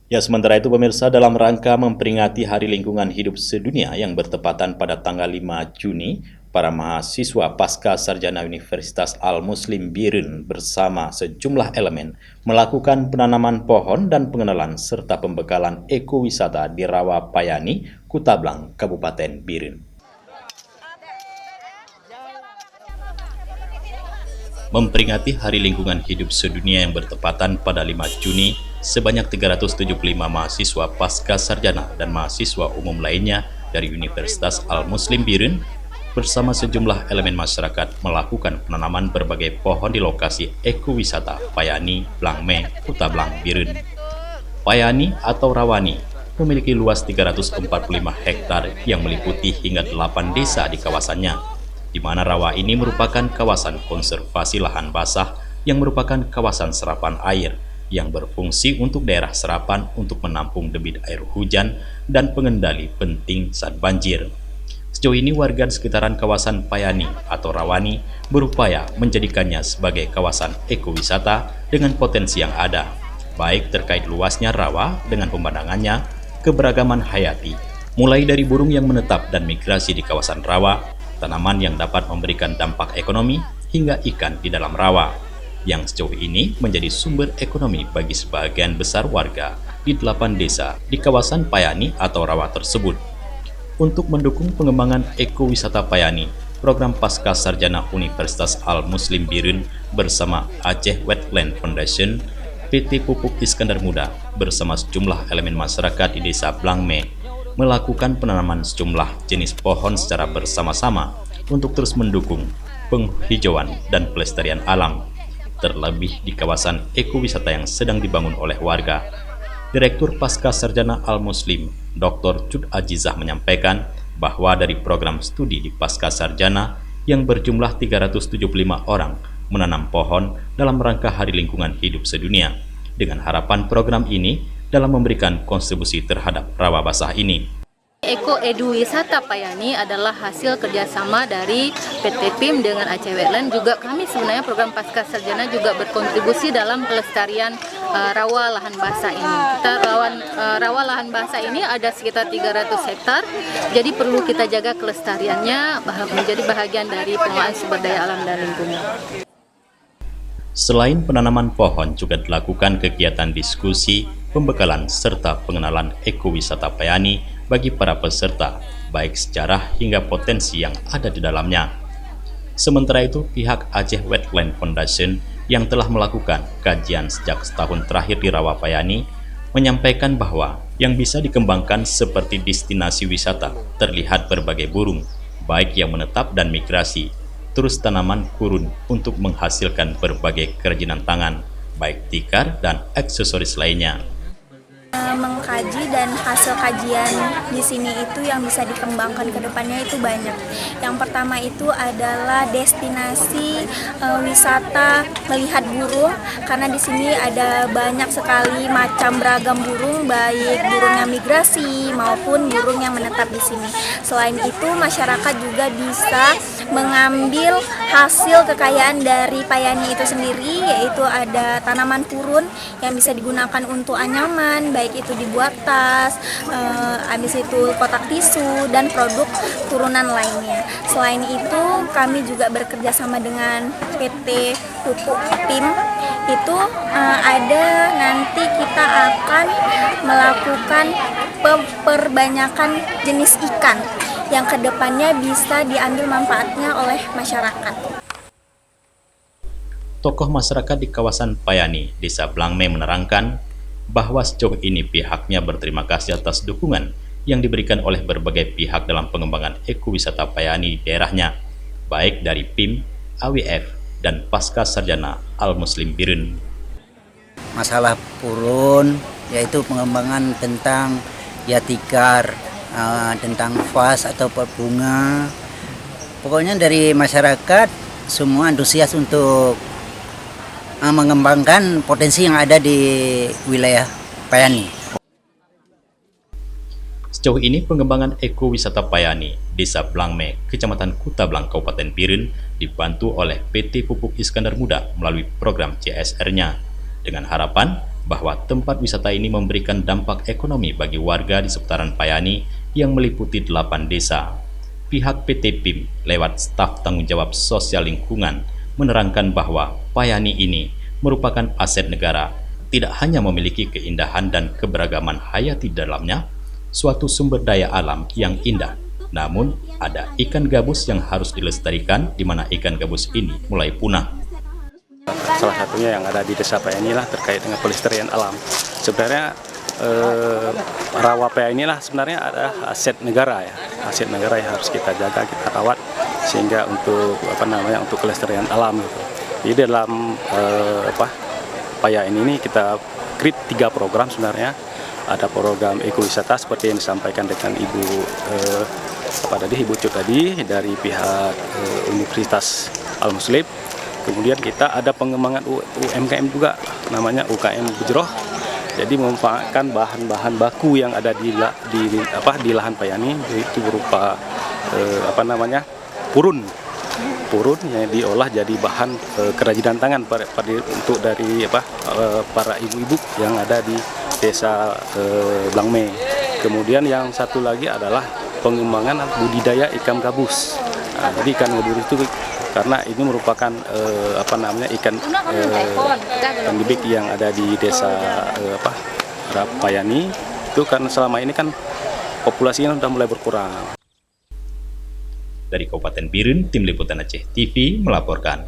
Ya, sementara itu pemirsa, dalam rangka memperingati Hari Lingkungan Hidup Sedunia yang bertepatan pada tanggal 5 Juni, para mahasiswa pasca sarjana Universitas Al-Muslim Birun bersama sejumlah elemen melakukan penanaman pohon dan pengenalan serta pembekalan ekowisata di Rawa Payani, Kutablang, Kabupaten Birun. Memperingati Hari Lingkungan Hidup Sedunia yang bertepatan pada 5 Juni, sebanyak 375 mahasiswa pasca sarjana dan mahasiswa umum lainnya dari Universitas Al-Muslim Birun bersama sejumlah elemen masyarakat melakukan penanaman berbagai pohon di lokasi ekowisata Payani, Blangme, Kutablang, Birun. Payani atau Rawani memiliki luas 345 hektar yang meliputi hingga 8 desa di kawasannya, di mana rawa ini merupakan kawasan konservasi lahan basah yang merupakan kawasan serapan air yang berfungsi untuk daerah serapan untuk menampung debit air hujan dan pengendali penting saat banjir. Sejauh ini warga di sekitaran kawasan Payani atau Rawani berupaya menjadikannya sebagai kawasan ekowisata dengan potensi yang ada, baik terkait luasnya rawa dengan pemandangannya, keberagaman hayati, mulai dari burung yang menetap dan migrasi di kawasan rawa, tanaman yang dapat memberikan dampak ekonomi, hingga ikan di dalam rawa, yang sejauh ini menjadi sumber ekonomi bagi sebagian besar warga di 8 desa di kawasan Payani atau rawa tersebut. Untuk mendukung pengembangan ekowisata Payani, program Pasca Sarjana Universitas Al-Muslim Birun bersama Aceh Wetland Foundation, PT Pupuk Iskandar Muda bersama sejumlah elemen masyarakat di Desa Blangme melakukan penanaman sejumlah jenis pohon secara bersama-sama untuk terus mendukung penghijauan dan pelestarian alam, terlebih di kawasan ekowisata yang sedang dibangun oleh warga. Direktur Pasca Sarjana Al-Muslim, Dr. Cud Ajizah menyampaikan bahwa dari program studi di Pasca Sarjana yang berjumlah 375 orang menanam pohon dalam rangka Hari Lingkungan Hidup Sedunia, dengan harapan program ini dalam memberikan kontribusi terhadap rawa basah ini. Eko Edu Wisata Payani adalah hasil kerjasama dari PT PIM dengan Aceh Wetland. Juga kami sebenarnya program Pasca Sarjana juga berkontribusi dalam pelestarian rawa lahan basah ini. Rawa lahan basah ini ada sekitar 300 hektar, jadi perlu kita jaga kelestariannya menjadi bahagian dari pengelolaan sumber daya alam dan lingkungan. Selain penanaman pohon, juga dilakukan kegiatan diskusi, pembekalan, serta pengenalan ekowisata Payani bagi para peserta, baik sejarah hingga potensi yang ada di dalamnya. Sementara itu, pihak Aceh Wetland Foundation yang telah melakukan kajian sejak setahun terakhir di Rawa Payani menyampaikan bahwa yang bisa dikembangkan seperti destinasi wisata terlihat berbagai burung, baik yang menetap dan migrasi, terus tanaman kurun untuk menghasilkan berbagai kerajinan tangan, baik tikar dan aksesoris lainnya. Mengkaji dan hasil kajian di sini itu yang bisa dikembangkan ke depannya itu banyak. Yang pertama itu adalah destinasi wisata melihat burung, karena di sini ada banyak sekali macam beragam burung, baik burung yang migrasi maupun burung yang menetap di sini. Selain itu, masyarakat juga bisa mengambil hasil kekayaan dari Payani itu sendiri, yaitu ada tanaman kurun yang bisa digunakan untuk anyaman, baik itu dibuat tas, habis itu kotak tisu dan produk turunan lainnya. Selain itu, kami juga bekerja sama dengan PT Pupuk PIM. Itu ada nanti kita akan melakukan perbanyakan jenis ikan yang kedepannya bisa diambil manfaatnya oleh masyarakat. Tokoh masyarakat di kawasan Payani, Desa Blangme menerangkan bahwa sejauh ini pihaknya berterima kasih atas dukungan yang diberikan oleh berbagai pihak dalam pengembangan ekowisata Payani di daerahnya, baik dari PIM, AWF, dan Pasca Sarjana Al-Muslim Birun. Masalah purun, yaitu pengembangan tentang tikar, tentang vas atau bunga. Pokoknya dari masyarakat semua antusias untuk mengembangkan potensi yang ada di wilayah Payani. Sejauh ini pengembangan ekowisata Payani, Desa Blangme, Kecamatan Kutablang, Kabupaten Birun, dibantu oleh PT Pupuk Iskandar Muda melalui program CSR-nya, dengan harapan bahwa tempat wisata ini memberikan dampak ekonomi bagi warga di seputaran Payani yang meliputi 8 desa. Pihak PT PIM lewat staf tanggung jawab sosial lingkungan menerangkan bahwa Payani ini merupakan aset negara, tidak hanya memiliki keindahan dan keberagaman hayati dalamnya, suatu sumber daya alam yang indah, namun ada ikan gabus yang harus dilestarikan, di mana ikan gabus ini mulai punah. Salah satunya yang ada di Desa Payani lah terkait dengan pelestarian alam. Sebenarnya rawa Payani lah sebenarnya ada aset negara ya, aset negara yang harus kita jaga, kita rawat sehingga untuk untuk kelestarian alam gitu. Jadi dalam Payani ini kita create 3 program sebenarnya. Ada program ekowisata seperti yang disampaikan dengan Ibu Cut tadi dari pihak Universitas Al-Muslim. Kemudian kita ada pengembangan UMKM juga, namanya UKM Bujroh. Jadi memanfaatkan bahan-bahan baku yang ada di lahan Payani, itu berupa purun yang diolah jadi bahan kerajinan tangan untuk dari para ibu-ibu yang ada di Desa Blangme. Kemudian yang satu lagi adalah pengembangan budidaya ikan gabus. Nah, jadi ikan gabus itu karena ini merupakan ikan endemik yang ada di Desa Payani itu, karena selama ini kan populasinya sudah mulai berkurang. Dari Kabupaten Biren, Tim Liputan Aceh TV melaporkan.